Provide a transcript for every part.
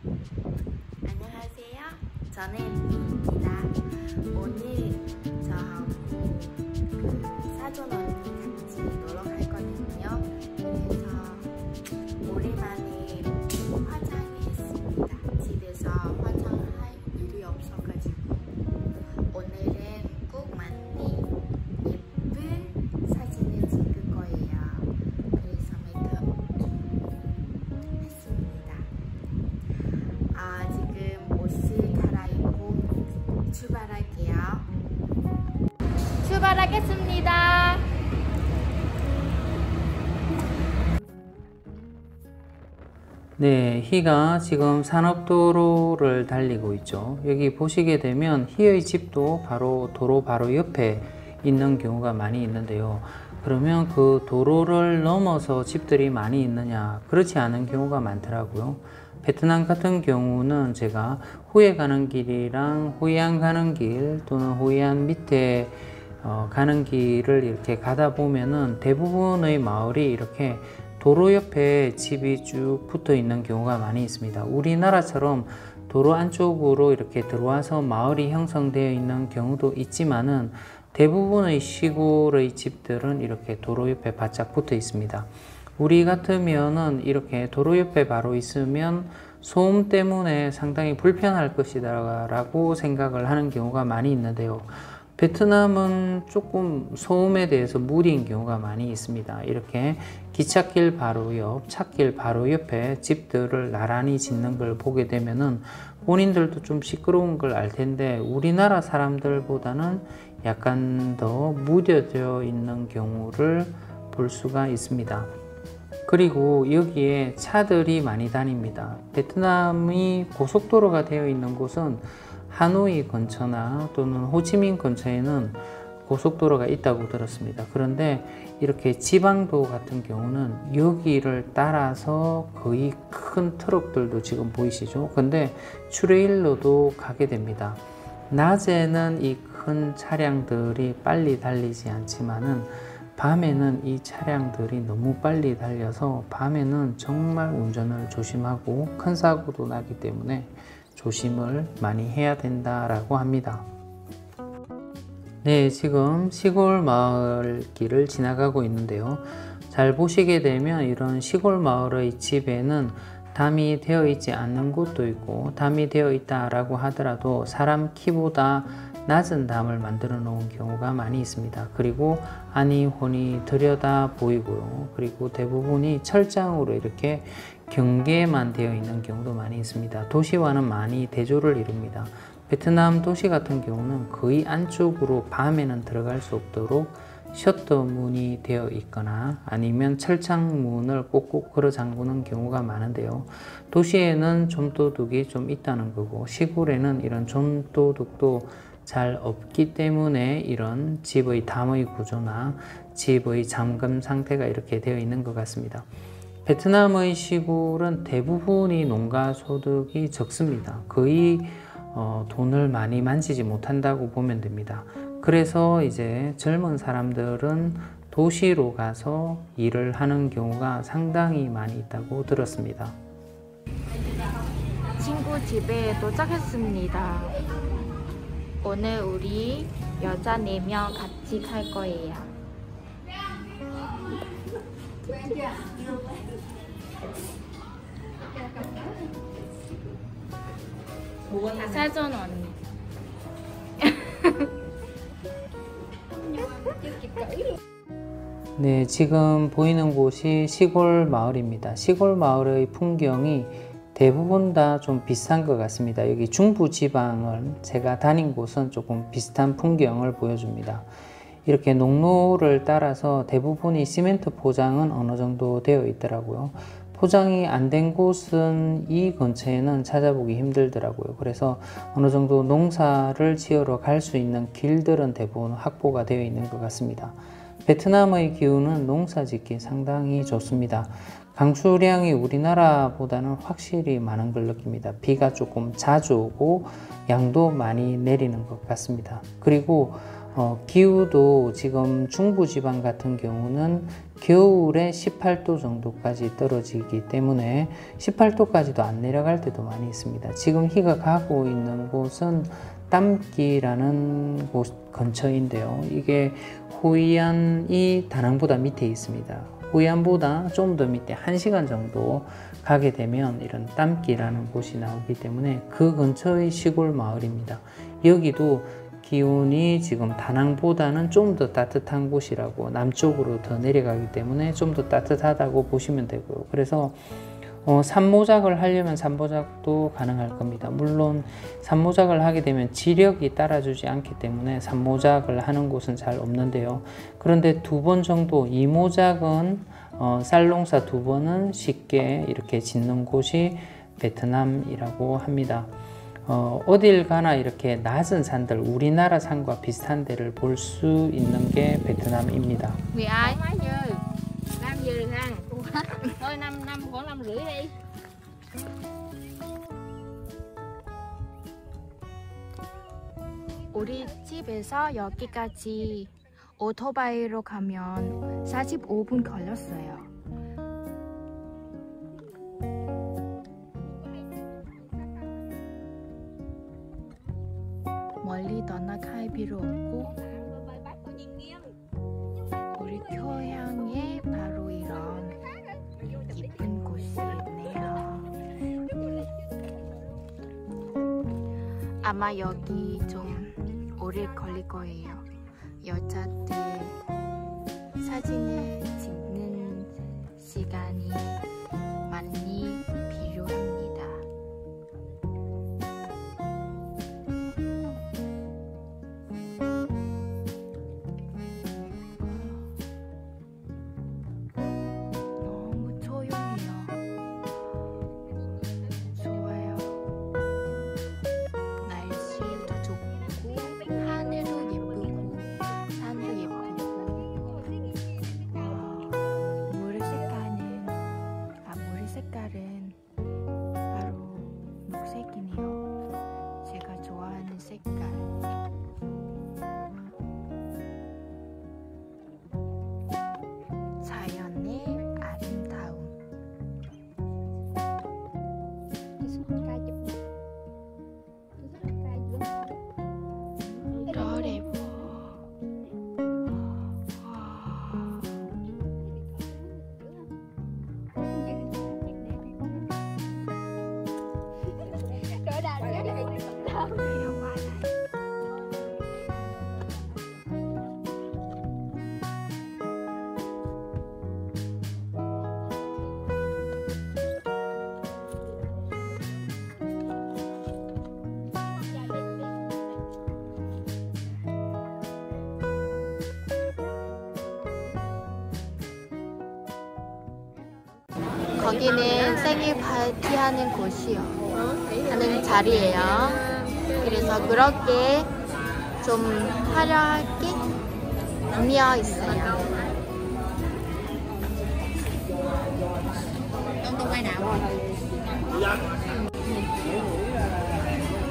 안녕하세요. 저는 미입니다. 오늘 저하고 사촌 언니 같이 놀러 갈 거거든요. 그래서 오랜만에 화장했습니다. 집에서 화장할 일이 없어가지고 오늘은 꼭 많이 예쁜 사진을 찍을 거예요. 그래서 메이크업 했습니다. 지금 옷을 갈아입고 출발할게요. 출발하겠습니다. 네, 희가 지금 산업도로를 달리고 있죠. 여기 보시게 되면 희의 집도 바로 도로 바로 옆에 있는 경우가 많이 있는데요. 그러면 그 도로를 넘어서 집들이 많이 있느냐? 그렇지 않은 경우가 많더라고요. 베트남 같은 경우는 제가 후에 가는 길이랑 호이안 가는 길 또는 호이안 밑에 가는 길을 이렇게 가다 보면은 대부분의 마을이 이렇게 도로 옆에 집이 쭉 붙어 있는 경우가 많이 있습니다. 우리나라처럼 도로 안쪽으로 이렇게 들어와서 마을이 형성되어 있는 경우도 있지만은 대부분의 시골의 집들은 이렇게 도로 옆에 바짝 붙어 있습니다. 우리 같으면은 이렇게 도로 옆에 바로 있으면 소음 때문에 상당히 불편할 것이다 라고 생각을 하는 경우가 많이 있는데요. 베트남은 조금 소음에 대해서 무리인 경우가 많이 있습니다. 이렇게 기찻길 바로 옆, 찻길 바로 옆에 집들을 나란히 짓는 걸 보게 되면은 본인들도 좀 시끄러운 걸 알 텐데 우리나라 사람들보다는 약간 더 무뎌져 있는 경우를 볼 수가 있습니다. 그리고 여기에 차들이 많이 다닙니다. 베트남이 고속도로가 되어 있는 곳은 하노이 근처나 또는 호치민 근처에는 고속도로가 있다고 들었습니다. 그런데 이렇게 지방도 같은 경우는 여기를 따라서 거의 큰 트럭들도 지금 보이시죠? 근데 트레일러도 가게 됩니다. 낮에는 이 큰 차량들이 빨리 달리지 않지만은 밤에는 이 차량들이 너무 빨리 달려서 밤에는 정말 운전을 조심하고 큰 사고도 나기 때문에 조심을 많이 해야 된다라고 합니다. 네, 지금 시골 마을 길을 지나가고 있는데요. 잘 보시게 되면 이런 시골 마을의 집에는 담이 되어 있지 않는 곳도 있고 담이 되어 있다라고 하더라도 사람 키보다 낮은 담을 만들어 놓은 경우가 많이 있습니다. 그리고 안이 훤히 들여다 보이고요. 그리고 대부분이 철장으로 이렇게 경계만 되어 있는 경우도 많이 있습니다. 도시와는 많이 대조를 이룹니다. 베트남 도시 같은 경우는 거의 안쪽으로 밤에는 들어갈 수 없도록 셔터 문이 되어 있거나 아니면 철창 문을 꼭꼭 걸어 잠그는 경우가 많은데요. 도시에는 좀도둑이 좀 있다는 거고 시골에는 이런 좀도둑도 잘 없기 때문에 이런 집의 담의 구조나 집의 잠금 상태가 이렇게 되어 있는 것 같습니다. 베트남의 시골은 대부분이 농가 소득이 적습니다. 거의 돈을 많이 만지지 못한다고 보면 됩니다. 그래서 이제 젊은 사람들은 도시로 가서 일을 하는 경우가 상당히 많이 있다고 들었습니다. 친구 집에 도착했습니다. 오늘 우리 여자 4명 같이 갈 거예요. 사촌 언니. 네, 지금 보이는 곳이 시골 마을입니다. 시골 마을의 풍경이 대부분 다 좀 비슷한 것 같습니다. 여기 중부 지방을 제가 다닌 곳은 조금 비슷한 풍경을 보여줍니다. 이렇게 농로를 따라서 대부분이 시멘트 포장은 어느 정도 되어 있더라고요. 포장이 안 된 곳은 이 근처에는 찾아보기 힘들더라고요. 그래서 어느 정도 농사를 지으러 갈 수 있는 길들은 대부분 확보가 되어 있는 것 같습니다. 베트남의 기후는 농사 짓기 상당히 좋습니다. 강수량이 우리나라보다는 확실히 많은 걸 느낍니다. 비가 조금 자주 오고 양도 많이 내리는 것 같습니다. 그리고 기후도 지금 중부지방 같은 경우는 겨울에 18도 정도까지 떨어지기 때문에 18도까지도 안 내려갈 때도 많이 있습니다. 지금 희가 가고 있는 곳은 땀기라는 곳 근처인데요. 이게 호이안이 다낭보다 밑에 있습니다. 호이안보다 좀 더 밑에 1시간 정도 가게 되면 이런 땀기라는 곳이 나오기 때문에 그 근처의 시골 마을입니다. 여기도 기온이 지금 다낭보다는 좀 더 따뜻한 곳이라고, 남쪽으로 더 내려가기 때문에 좀 더 따뜻하다고 보시면 되고요. 그래서 산모작을 하려면 산모작도 가능할 겁니다. 물론 산모작을 하게 되면 지력이 따라주지 않기 때문에 산모작을 하는 곳은 잘 없는데요. 그런데 2번 정도, 이모작은 쌀농사 2번은 쉽게 이렇게 짓는 곳이 베트남이라고 합니다. 어딜 가나 이렇게 낮은 산들, 우리나라 산과 비슷한 데를 볼 수 있는 게 베트남입니다. Người ai? 5 giờ được ha. Thôi 5 khoảng 5 rưỡi đi. 우리 집에서 여기까지 오토바이로 가면 45분 걸렸어요. 멀리 떠나갈 필요 없고 우리 교양에 바로 이런 예쁜 곳이 있네요. 아마 여기 좀 오래 걸릴 거예요. 여자들 사진을 찍는 시간이 많이 필요합니다. 너무 조용해요. 좋아요. 날씨도 좋고 하늘도 예쁘고 산도 예쁘고 물 색깔은 바로 녹색이네요. 제가 좋아하는 색깔. 자연의 아름다움. 러레보. 거기는 생일 파티하는 곳이요. 하는 자리예요. 그래서 그렇게 좀 화려하게 꾸며 있어요.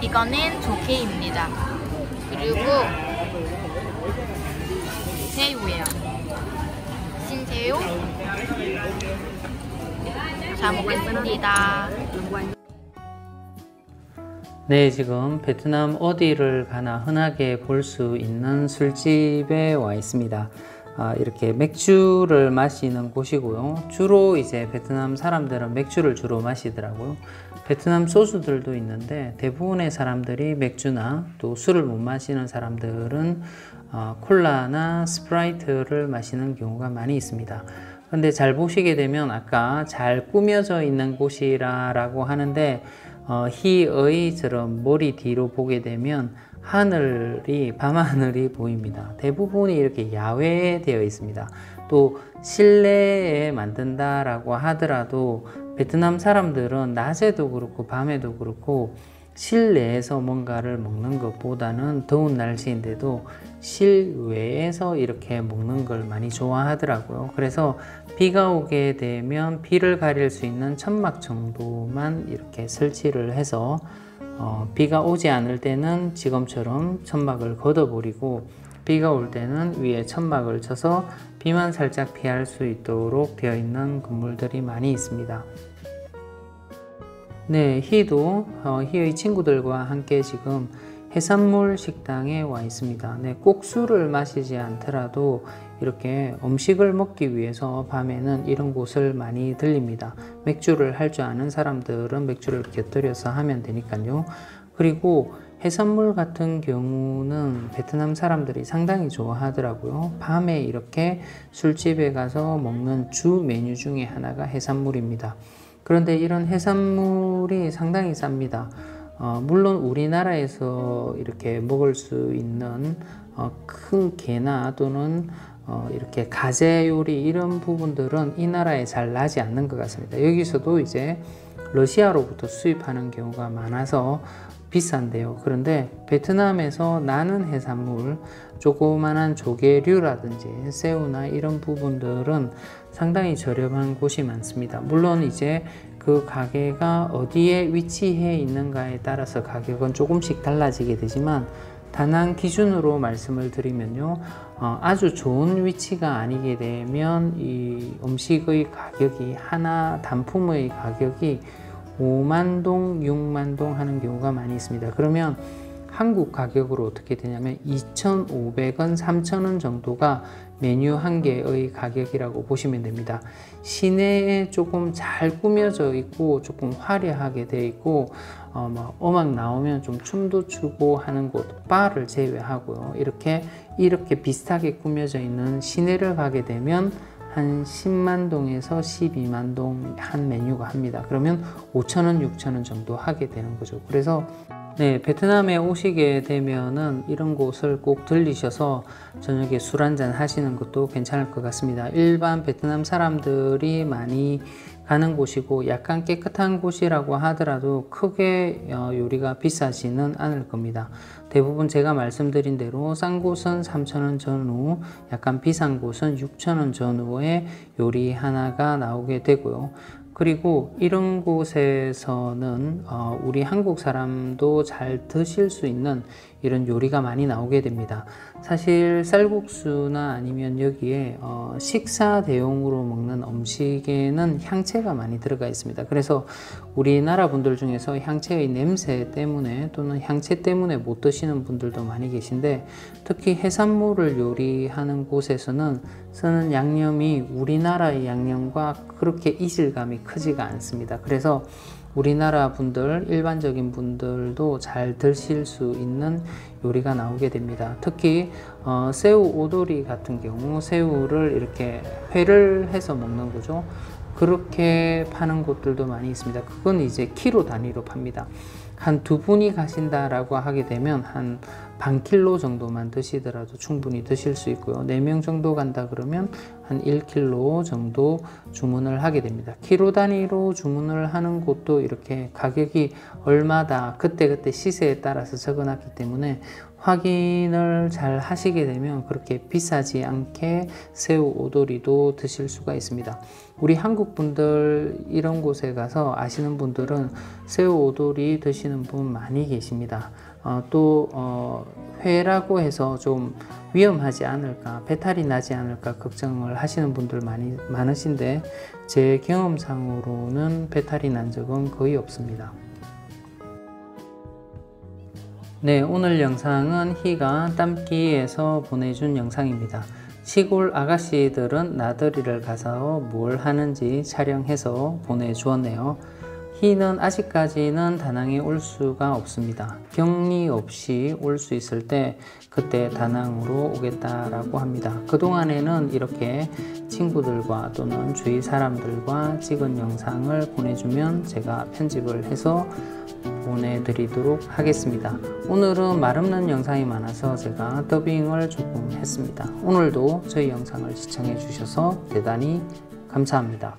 이거는 조개입니다. 그리고 새우예요. 신새우. 잘 먹겠습니다. 네, 지금 베트남 어디를 가나 흔하게 볼 수 있는 술집에 와 있습니다. 이렇게 맥주를 마시는 곳이고요. 주로 이제 베트남 사람들은 맥주를 주로 마시더라고요. 베트남 소주들도 있는데 대부분의 사람들이 맥주나 또 술을 못 마시는 사람들은 콜라나 스프라이트를 마시는 경우가 많이 있습니다. 근데 잘 보시게 되면 아까 잘 꾸며져 있는 곳이라고 하는데 희의처럼 머리 뒤로 보게 되면 하늘이, 밤하늘이 보입니다. 대부분이 이렇게 야외에 되어 있습니다. 또 실내에 만든다라고 하더라도 베트남 사람들은 낮에도 그렇고 밤에도 그렇고 실내에서 뭔가를 먹는 것보다는 더운 날씨인데도 실외에서 이렇게 먹는 걸 많이 좋아하더라고요. 그래서 비가 오게 되면 비를 가릴 수 있는 천막 정도만 이렇게 설치를 해서 비가 오지 않을 때는 지금처럼 천막을 걷어버리고 비가 올 때는 위에 천막을 쳐서 비만 살짝 피할 수 있도록 되어 있는 건물들이 많이 있습니다. 네, 희도 희의 친구들과 함께 지금 해산물 식당에 와 있습니다. 네, 꼭 술을 마시지 않더라도 이렇게 음식을 먹기 위해서 밤에는 이런 곳을 많이 들립니다. 맥주를 할 줄 아는 사람들은 맥주를 곁들여서 하면 되니까요. 그리고 해산물 같은 경우는 베트남 사람들이 상당히 좋아하더라고요. 밤에 이렇게 술집에 가서 먹는 주 메뉴 중에 하나가 해산물입니다. 그런데 이런 해산물이 상당히 쌉니다. 물론 우리나라에서 이렇게 먹을 수 있는 큰 게나 또는 이렇게 가재 요리 이런 부분들은 이 나라에 잘 나지 않는 것 같습니다. 여기서도 이제 러시아로부터 수입하는 경우가 많아서 비싼데요. 그런데 베트남에서 나는 해산물, 조그만한 조개류라든지 새우나 이런 부분들은 상당히 저렴한 곳이 많습니다. 물론 이제 그 가게가 어디에 위치해 있는가에 따라서 가격은 조금씩 달라지게 되지만 다낭 기준으로 말씀을 드리면요, 아주 좋은 위치가 아니게 되면 이 음식의 가격이 하나 단품의 가격이 5만 동, 6만 동 하는 경우가 많이 있습니다. 그러면 한국 가격으로 어떻게 되냐면 2,500원, 3,000원 정도가 메뉴 한 개의 가격이라고 보시면 됩니다. 시내에 조금 잘 꾸며져 있고 조금 화려하게 되어 있고 음악 나오면 좀 춤도 추고 하는 곳, 바를 제외하고요. 이렇게 비슷하게 꾸며져 있는 시내를 가게 되면 한 10만 동에서 12만 동 한 메뉴가 합니다. 그러면 5,000원, 6,000원 정도 하게 되는 거죠. 그래서 네, 베트남에 오시게 되면은 이런 곳을 꼭 들리셔서 저녁에 술 한잔 하시는 것도 괜찮을 것 같습니다. 일반 베트남 사람들이 많이 가는 곳이고 약간 깨끗한 곳이라고 하더라도 크게 요리가 비싸지는 않을 겁니다. 대부분 제가 말씀드린 대로 싼 곳은 3,000원 전후, 약간 비싼 곳은 6,000원 전후의 요리 하나가 나오게 되고요. 그리고 이런 곳에서는 우리 한국 사람도 잘 드실 수 있는 이런 요리가 많이 나오게 됩니다. 사실 쌀국수나 아니면 여기에 식사 대용으로 먹는 음식에는 향채가 많이 들어가 있습니다. 그래서 우리나라 분들 중에서 향채의 냄새 때문에 또는 향채 때문에 못 드시는 분들도 많이 계신데, 특히 해산물을 요리하는 곳에서는 쓰는 양념이 우리나라의 양념과 그렇게 이질감이 크지가 않습니다. 그래서 우리나라 분들, 일반적인 분들도 잘 드실 수 있는 요리가 나오게 됩니다. 특히 새우 오돌이 같은 경우 새우를 이렇게 회를 해서 먹는 거죠. 그렇게 파는 곳들도 많이 있습니다. 그건 이제 키로 단위로 팝니다. 한 두 분이 가신다라고 하게 되면 한 반 킬로 정도만 드시더라도 충분히 드실 수 있고요. 4명 정도 간다 그러면 한 1킬로 정도 주문을 하게 됩니다. 키로 단위로 주문을 하는 곳도 이렇게 가격이 얼마다 그때그때 시세에 따라서 적어놨기 때문에 확인을 잘 하시게 되면 그렇게 비싸지 않게 새우 오돌이도 드실 수가 있습니다. 우리 한국 분들 이런 곳에 가서 아시는 분들은 새우 오돌이 드시는 분 많이 계십니다. 또 회라고 해서 좀 위험하지 않을까, 배탈이 나지 않을까 걱정을 하시는 분들 많으신데 제 경험상으로는 배탈이 난 적은 거의 없습니다. 네, 오늘 영상은 희가 땀끼에서 보내준 영상입니다. 시골 아가씨들은 나들이를 가서 뭘 하는지 촬영해서 보내주었네요. 희는 아직까지는 다낭에 올 수가 없습니다. 격리 없이 올 수 있을 때 그때 다낭으로 오겠다라고 합니다. 그동안에는 이렇게 친구들과 또는 주위 사람들과 찍은 영상을 보내주면 제가 편집을 해서 보내드리도록 하겠습니다. 오늘은 말없는 영상이 많아서 제가 더빙을 조금 했습니다. 오늘도 저희 영상을 시청해 주셔서 대단히 감사합니다.